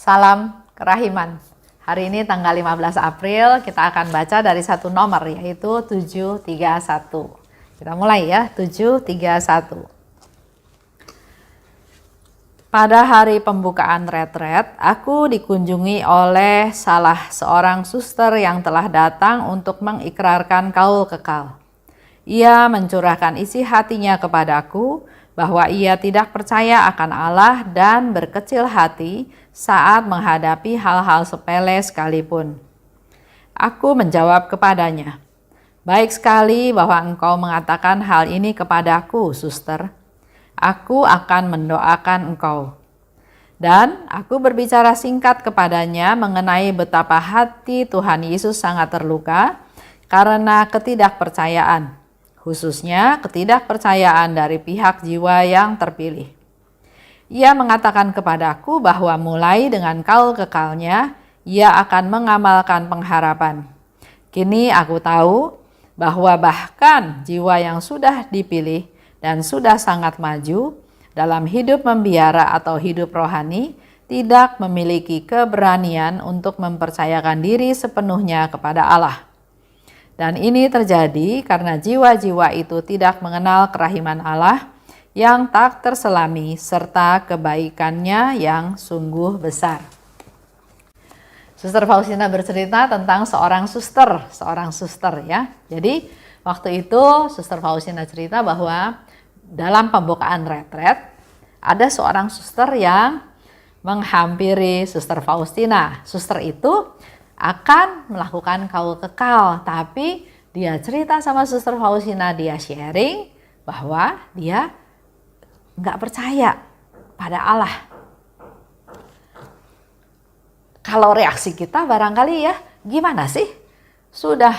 Salam kerahiman. Hari ini tanggal 15 April kita akan baca dari satu nomor yaitu 731. Kita mulai ya, 731. Pada hari pembukaan retret, aku dikunjungi oleh salah seorang suster yang telah datang untuk mengikrarkan kaul kekal. Ia mencurahkan isi hatinya kepadaku bahwa ia tidak percaya akan Allah dan berkecil hati saat menghadapi hal-hal sepele sekalipun. Aku menjawab kepadanya, "Baik sekali bahwa engkau mengatakan hal ini kepadaku, suster. Aku akan mendoakan engkau." Dan aku berbicara singkat kepadanya mengenai betapa hati Tuhan Yesus sangat terluka karena ketidakpercayaan, khususnya ketidakpercayaan dari pihak jiwa yang terpilih. Ia mengatakan kepadaku bahwa mulai dengan kaul kekalnya, ia akan mengamalkan pengharapan. Kini aku tahu bahwa bahkan jiwa yang sudah dipilih dan sudah sangat maju dalam hidup membiara atau hidup rohani tidak memiliki keberanian untuk mempercayakan diri sepenuhnya kepada Allah. Dan ini terjadi karena jiwa-jiwa itu tidak mengenal kerahiman Allah yang tak terselami serta kebaikannya yang sungguh besar. Suster Faustina bercerita tentang seorang suster ya. Jadi waktu itu Suster Faustina cerita bahwa dalam pembukaan retret ada seorang suster yang menghampiri Suster Faustina. Suster itu akan melakukan kaul kekal, tapi dia cerita sama Suster Faustina, dia sharing bahwa dia nggak percaya pada Allah. Kalau reaksi kita barangkali ya, gimana sih? Sudah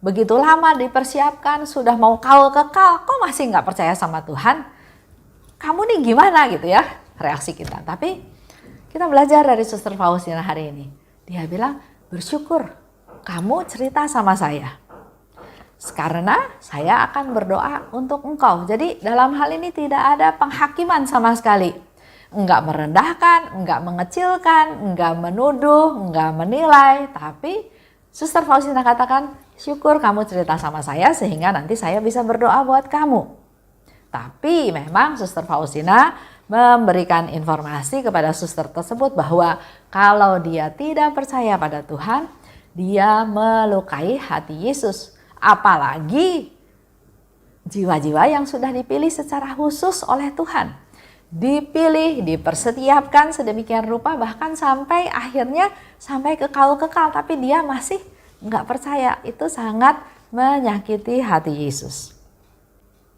begitu lama dipersiapkan, sudah mau kaul kekal, kok masih nggak percaya sama Tuhan? Kamu nih gimana gitu ya reaksi kita. Tapi kita belajar dari Suster Faustina hari ini. Dia bilang, bersyukur kamu cerita sama saya. Karena saya akan berdoa untuk engkau. Jadi dalam hal ini tidak ada penghakiman sama sekali. Enggak merendahkan, enggak mengecilkan, enggak menuduh, enggak menilai. Tapi Suster Faustina katakan, syukur kamu cerita sama saya sehingga nanti saya bisa berdoa buat kamu. Tapi memang Suster Faustina memberikan informasi kepada suster tersebut bahwa kalau dia tidak percaya pada Tuhan, dia melukai hati Yesus. Apalagi jiwa-jiwa yang sudah dipilih secara khusus oleh Tuhan. Dipilih, dipersetiapkan sedemikian rupa bahkan sampai akhirnya sampai ke kaul kekal. Tapi dia masih nggak percaya. Itu sangat menyakiti hati Yesus.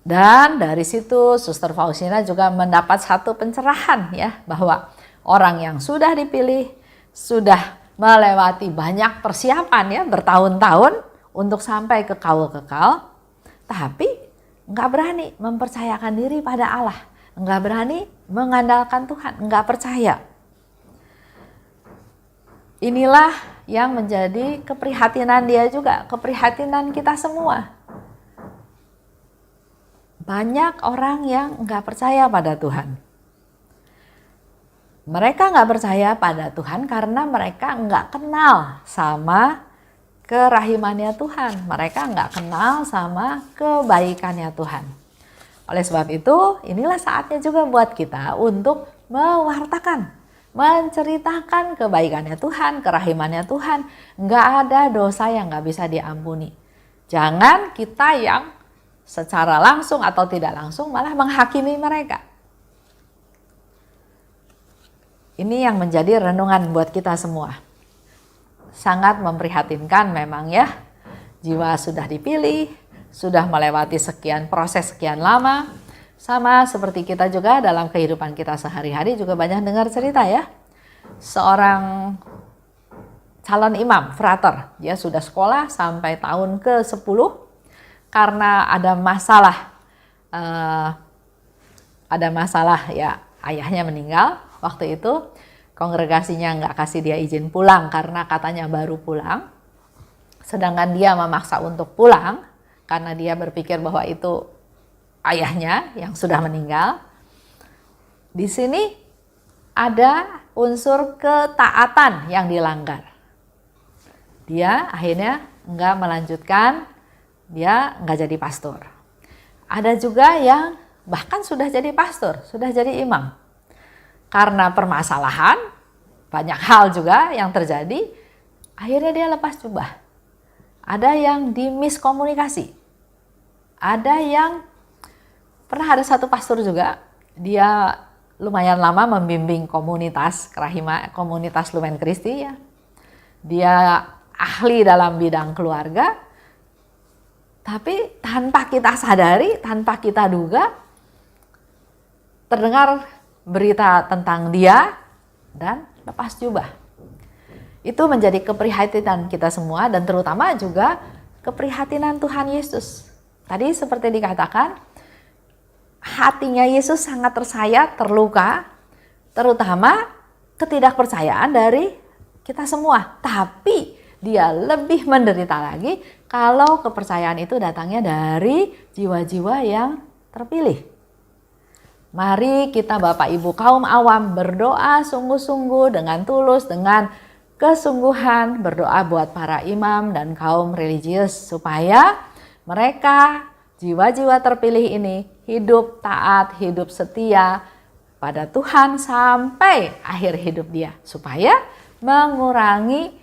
Dan dari situ Suster Faustina juga mendapat satu pencerahan ya, bahwa orang yang sudah dipilih sudah melewati banyak persiapan ya, bertahun-tahun untuk sampai ke kaul kekal, tapi nggak berani mempercayakan diri pada Allah, nggak berani mengandalkan Tuhan, nggak percaya. Inilah yang menjadi keprihatinan dia juga, keprihatinan kita semua. Banyak orang yang nggak percaya pada Tuhan. Mereka nggak percaya pada Tuhan karena mereka nggak kenal sama kerahimannya Tuhan. Mereka nggak kenal sama kebaikannya Tuhan. Oleh sebab itu, inilah saatnya juga buat kita untuk mewartakan, menceritakan kebaikannya Tuhan, kerahimannya Tuhan. Nggak ada dosa yang nggak bisa diampuni. Jangan kita yang secara langsung atau tidak langsung malah menghakimi mereka. Ini yang menjadi renungan buat kita semua. Sangat memprihatinkan memang ya. Jiwa sudah dipilih, sudah melewati proses sekian lama. Sama seperti kita juga dalam kehidupan kita sehari-hari juga banyak dengar cerita ya. Seorang calon imam, frater, dia sudah sekolah sampai tahun ke-10. Karena ada masalah ya, ayahnya meninggal waktu itu, kongregasinya nggak kasih dia izin pulang karena katanya baru pulang, sedangkan dia memaksa untuk pulang karena dia berpikir bahwa itu ayahnya yang sudah meninggal. Di sini ada unsur ketaatan yang dilanggar. Dia akhirnya enggak melanjutkan, dia enggak jadi pastor. Ada juga yang bahkan sudah jadi pastor, sudah jadi imam. Karena permasalahan, banyak hal juga yang terjadi, akhirnya dia lepas jubah. Ada yang dimiskomunikasi. Ada yang, pernah ada satu pastor juga, dia lumayan lama membimbing komunitas komunitas Lumen Christi ya. Dia ahli dalam bidang keluarga, tapi tanpa kita sadari, tanpa kita duga, terdengar berita tentang dia dan lepas jubah. Itu menjadi keprihatinan kita semua dan terutama juga keprihatinan Tuhan Yesus. Tadi seperti dikatakan, hatinya Yesus sangat tersayat, terluka, terutama ketidakpercayaan dari kita semua. Tapi dia lebih menderita lagi kalau kepercayaan itu datangnya dari jiwa-jiwa yang terpilih. Mari kita Bapak Ibu kaum awam berdoa sungguh-sungguh dengan tulus, dengan kesungguhan, berdoa buat para imam dan kaum religius supaya mereka jiwa-jiwa terpilih ini hidup taat, hidup setia pada Tuhan sampai akhir hidup dia, supaya mengurangi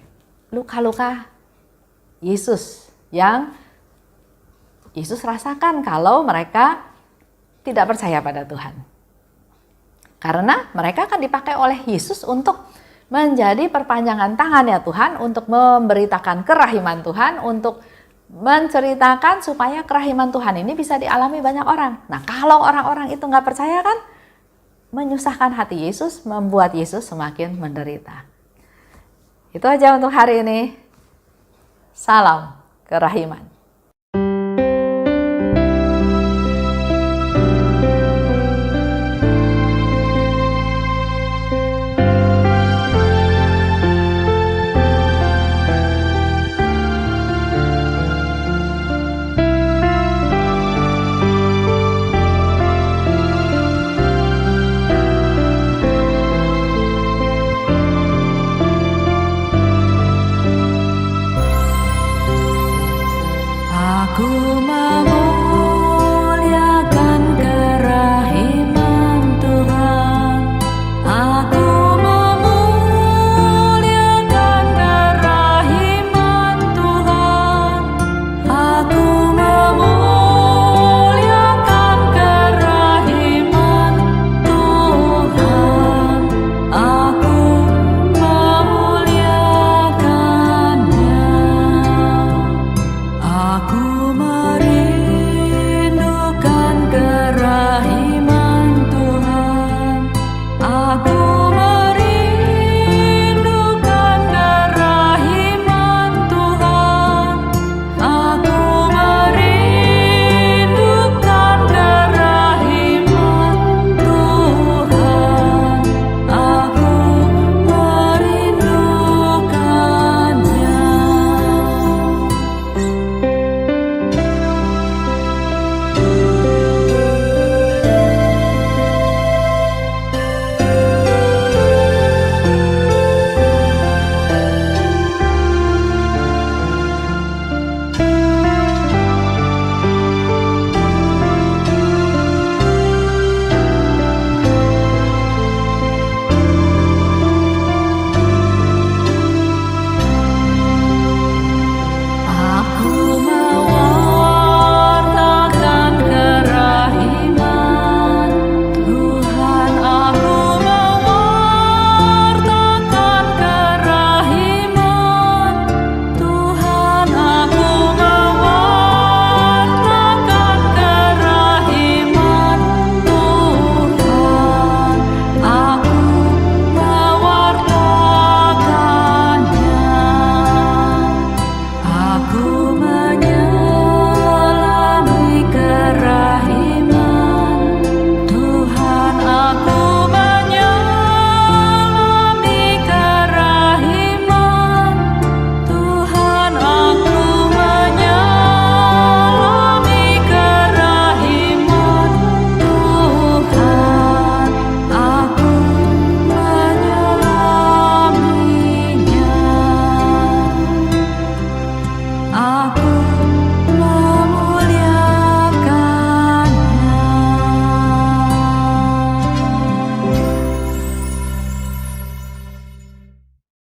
luka-luka Yesus yang Yesus rasakan kalau mereka tidak percaya pada Tuhan. Karena mereka akan dipakai oleh Yesus untuk menjadi perpanjangan tangan ya Tuhan, untuk memberitakan kerahiman Tuhan, untuk menceritakan supaya kerahiman Tuhan ini bisa dialami banyak orang. Nah, kalau orang-orang itu nggak percaya kan, menyusahkan hati Yesus, membuat Yesus semakin menderita. Itu aja untuk hari ini. Salam kerahiman.